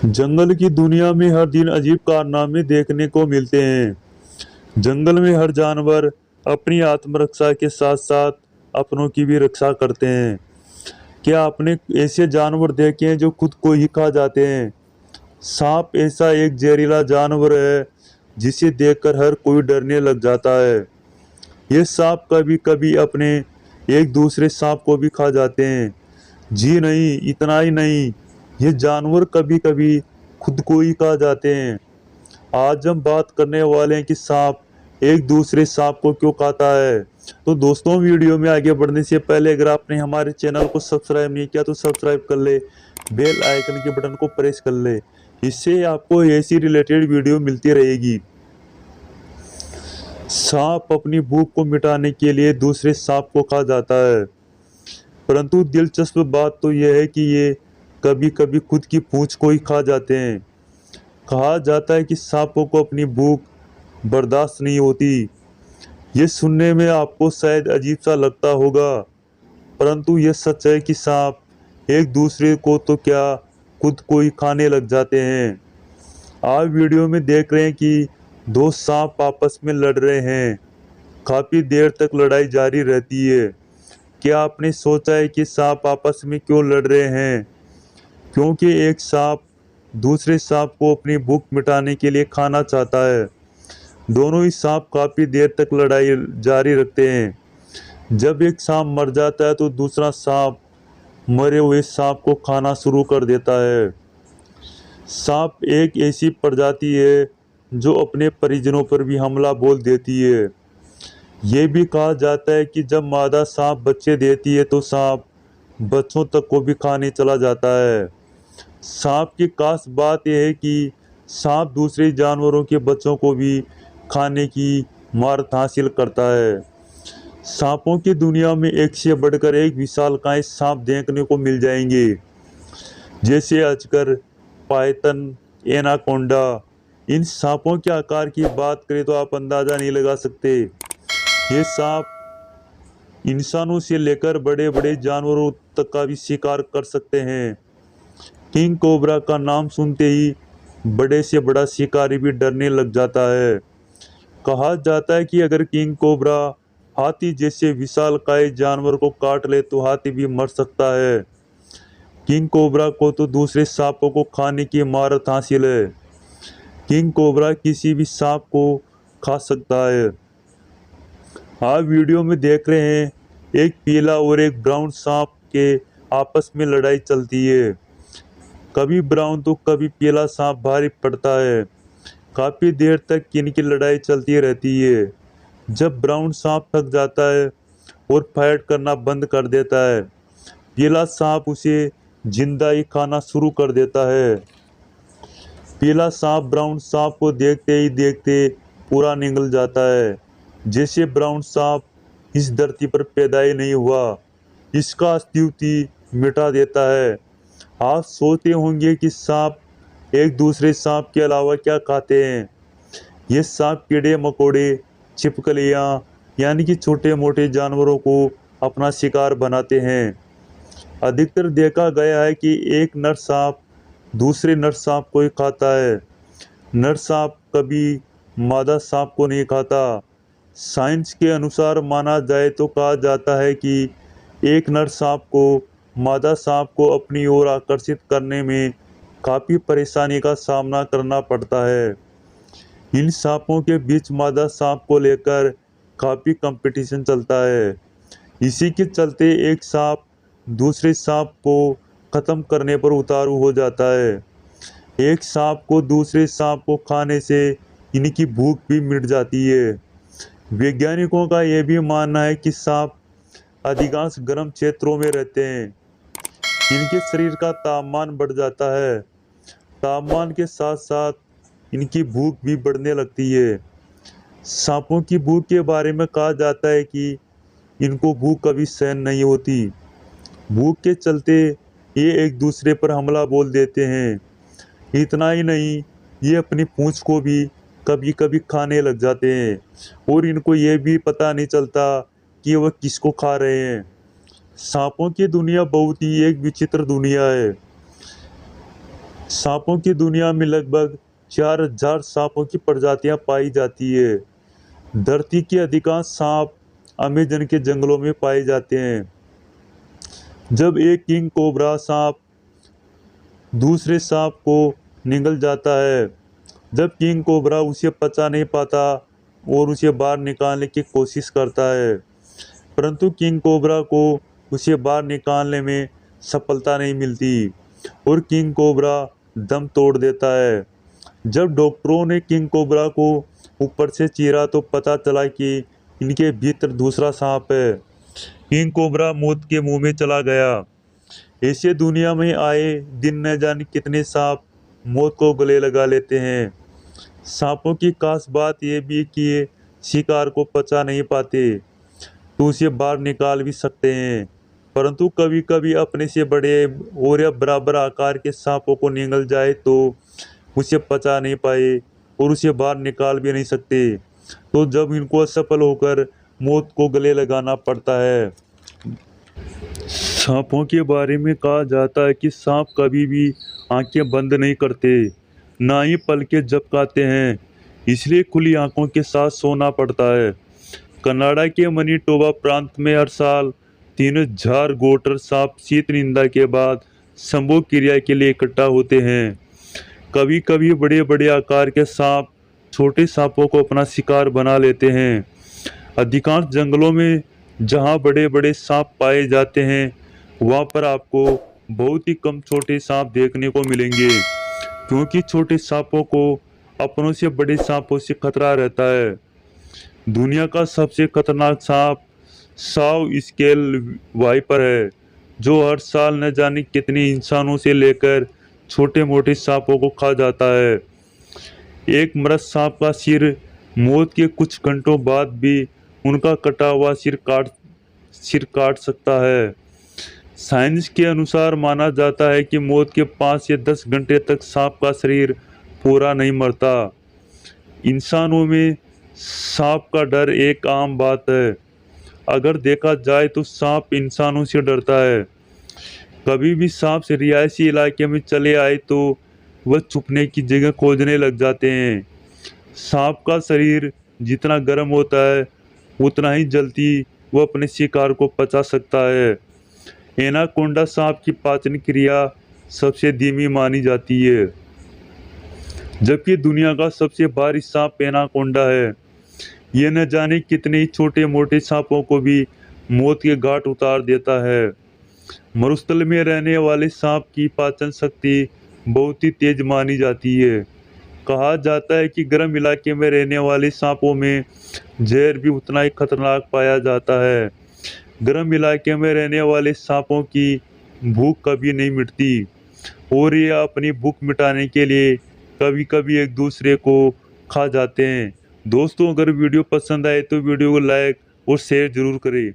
जंगल की दुनिया में हर दिन अजीब कारनामे देखने को मिलते हैं। जंगल में हर जानवर अपनी आत्मरक्षा के साथ साथ अपनों की भी रक्षा करते हैं। क्या आपने ऐसे जानवर देखे हैं जो खुद को ही खा जाते हैं? सांप ऐसा एक जहरीला जानवर है जिसे देखकर हर कोई डरने लग जाता है। ये सांप कभी कभी अपने एक दूसरे सांप को भी खा जाते हैं। जी नहीं, इतना ही नहीं, ये जानवर कभी कभी खुद को ही खा जाते हैं। आज हम बात करने वाले हैं कि सांप एक दूसरे सांप को क्यों खाता है। तो दोस्तों, वीडियो में आगे बढ़ने से पहले अगर आपने हमारे चैनल को सब्सक्राइब नहीं किया तो सब्सक्राइब कर ले, बेल आइकन के बटन को प्रेस कर ले। इससे आपको ऐसी रिलेटेड वीडियो मिलती रहेगी। सांप अपनी भूख को मिटाने के लिए दूसरे सांप को खा जाता है, परंतु दिलचस्प बात तो यह है कि ये कभी कभी खुद की पूंछ को ही खा जाते हैं। कहा जाता है कि सांपों को अपनी भूख बर्दाश्त नहीं होती। ये सुनने में आपको शायद अजीब सा लगता होगा, परंतु यह सच है कि सांप एक दूसरे को तो क्या खुद को ही खाने लग जाते हैं। आप वीडियो में देख रहे हैं कि दो सांप आपस में लड़ रहे हैं। काफी देर तक लड़ाई जारी रहती है। क्या आपने सोचा है कि सांप आपस में क्यों लड़ रहे हैं? क्योंकि एक सांप दूसरे सांप को अपनी भूख मिटाने के लिए खाना चाहता है। दोनों ही सांप काफी देर तक लड़ाई जारी रखते हैं। जब एक सांप मर जाता है तो दूसरा सांप मरे हुए सांप को खाना शुरू कर देता है। सांप एक ऐसी प्रजाति है जो अपने परिजनों पर भी हमला बोल देती है। ये भी कहा जाता है कि जब मादा सांप बच्चे देती है तो सांप बच्चों तक को भी खाने चला जाता है। सांप की खास बात यह है कि सांप दूसरे जानवरों के बच्चों को भी खाने की महारत हासिल करता है। सांपों की दुनिया में एक से बढ़कर एक विशालकाय सांप देखने को मिल जाएंगे, जैसे अजगर, पाइथन, एनाकोंडा। इन सांपों के आकार की बात करें तो आप अंदाजा नहीं लगा सकते। ये सांप इंसानों से लेकर बड़े बड़े जानवरों तक का भी शिकार कर सकते हैं। किंग कोबरा का नाम सुनते ही बड़े से बड़ा शिकारी भी डरने लग जाता है। कहा जाता है कि अगर किंग कोबरा हाथी जैसे विशालकाय जानवर को काट ले तो हाथी भी मर सकता है। किंग कोबरा को तो दूसरे सांपों को खाने की महारत हासिल है। किंग कोबरा किसी भी सांप को खा सकता है। आप वीडियो में देख रहे हैं एक पीला और एक ब्राउन सांप के आपस में लड़ाई चलती है। कभी ब्राउन तो कभी पीला सांप भारी पड़ता है। काफी देर तक इनकी लड़ाई चलती रहती है। जब ब्राउन सांप थक जाता है और फाइट करना बंद कर देता है, पीला सांप उसे जिंदा ही खाना शुरू कर देता है। पीला सांप ब्राउन सांप को देखते ही देखते पूरा निगल जाता है, जैसे ब्राउन सांप इस धरती पर पैदा ही नहीं हुआ, इसका अस्तित्व ही मिटा देता है। आप सोचते होंगे कि सांप एक दूसरे सांप के अलावा क्या खाते हैं। ये सांप कीड़े मकोड़े, छिपकलियाँ यानी कि छोटे मोटे जानवरों को अपना शिकार बनाते हैं। अधिकतर देखा गया है कि एक नर सांप दूसरे नर सांप को ही खाता है। नर सांप कभी मादा सांप को नहीं खाता। साइंस के अनुसार माना जाए तो कहा जाता है कि एक नर सांप को मादा सांप को अपनी ओर आकर्षित करने में काफ़ी परेशानी का सामना करना पड़ता है। इन सांपों के बीच मादा सांप को लेकर काफ़ी कंपटीशन चलता है। इसी के चलते एक सांप दूसरे सांप को खत्म करने पर उतारू हो जाता है। एक सांप को दूसरे सांप को खाने से इनकी भूख भी मिट जाती है। वैज्ञानिकों का यह भी मानना है कि सांप अधिकांश गर्म क्षेत्रों में रहते हैं। इनके शरीर का तापमान बढ़ जाता है। तापमान के साथ साथ इनकी भूख भी बढ़ने लगती है। सांपों की भूख के बारे में कहा जाता है कि इनको भूख कभी सहन नहीं होती। भूख के चलते ये एक दूसरे पर हमला बोल देते हैं। इतना ही नहीं, ये अपनी पूंछ को भी कभी कभी खाने लग जाते हैं और इनको ये भी पता नहीं चलता कि वह किसको खा रहे हैं। सांपों की दुनिया बहुत ही एक विचित्र दुनिया है। सांपों की दुनिया में लगभग 4000 सांपों की प्रजातियां पाई जाती है। धरती के अधिकांश सांप अमेजन के जंगलों में पाए जाते हैं। जब एक किंग कोबरा सांप दूसरे सांप को निगल जाता है, जब किंग कोबरा उसे पचा नहीं पाता और उसे बाहर निकालने की कोशिश करता है, परंतु किंग कोबरा को उसे बाहर निकालने में सफलता नहीं मिलती और किंग कोबरा दम तोड़ देता है। जब डॉक्टरों ने किंग कोबरा को ऊपर से चीरा तो पता चला कि इनके भीतर दूसरा सांप है। किंग कोबरा मौत के मुंह में चला गया। ऐसे दुनिया में आए दिन न जाने कितने सांप मौत को गले लगा लेते हैं। सांपों की खास बात यह भी कि ये शिकार को पचा नहीं पाते, तो उसे बाहर निकाल भी सकते हैं, परंतु कभी कभी अपने से बड़े और या बराबर आकार के सांपों को निगल जाए तो उसे पचा नहीं पाए और उसे बाहर निकाल भी नहीं सकते, तो जब इनको असफल होकर मौत को गले लगाना पड़ता है। सांपों के बारे में कहा जाता है कि सांप कभी भी आंखें बंद नहीं करते, ना ही पलकें झपकाते हैं, इसलिए खुली आंखों के साथ सोना पड़ता है। कनाडा के मनीटोबा प्रांत में हर साल 3000 गोटर सांप शीत निंदा के बाद संभोग क्रिया के लिए इकट्ठा होते हैं। कभी कभी बड़े बड़े आकार के सांप छोटे सांपों को अपना शिकार बना लेते हैं। अधिकांश जंगलों में जहां बड़े बड़े सांप पाए जाते हैं, वहां पर आपको बहुत ही कम छोटे सांप देखने को मिलेंगे, क्योंकि छोटे सांपों को अपनों से बड़े सांपों से खतरा रहता है। दुनिया का सबसे खतरनाक सांप साव स्केल वाइपर है, जो हर साल न जाने कितने इंसानों से लेकर छोटे मोटे सांपों को खा जाता है। एक मृत सांप का सिर मौत के कुछ घंटों बाद भी उनका कटा हुआ सिर काट सकता है। साइंस के अनुसार माना जाता है कि मौत के 5 से 10 घंटे तक सांप का शरीर पूरा नहीं मरता। इंसानों में सांप का डर एक आम बात है। अगर देखा जाए तो सांप इंसानों से डरता है। कभी भी सांप से रिहायशी इलाके में चले आए तो वह छुपने की जगह खोजने लग जाते हैं। सांप का शरीर जितना गर्म होता है, उतना ही जल्दी वह अपने शिकार को पचा सकता है। एनाकोंडा सांप की पाचन क्रिया सबसे धीमी मानी जाती है, जबकि दुनिया का सबसे भारी सांप एनाकोंडा है। यह न जाने कितने ही छोटे मोटे सांपों को भी मौत के घाट उतार देता है। मरुस्थल में रहने वाले सांप की पाचन शक्ति बहुत ही तेज मानी जाती है। कहा जाता है कि गर्म इलाके में रहने वाले सांपों में जहर भी उतना ही खतरनाक पाया जाता है। गर्म इलाके में रहने वाले सांपों की भूख कभी नहीं मिटती और ये अपनी भूख मिटाने के लिए कभी कभी एक दूसरे को खा जाते हैं। दोस्तों, अगर वीडियो पसंद आए तो वीडियो को लाइक और शेयर जरूर करें।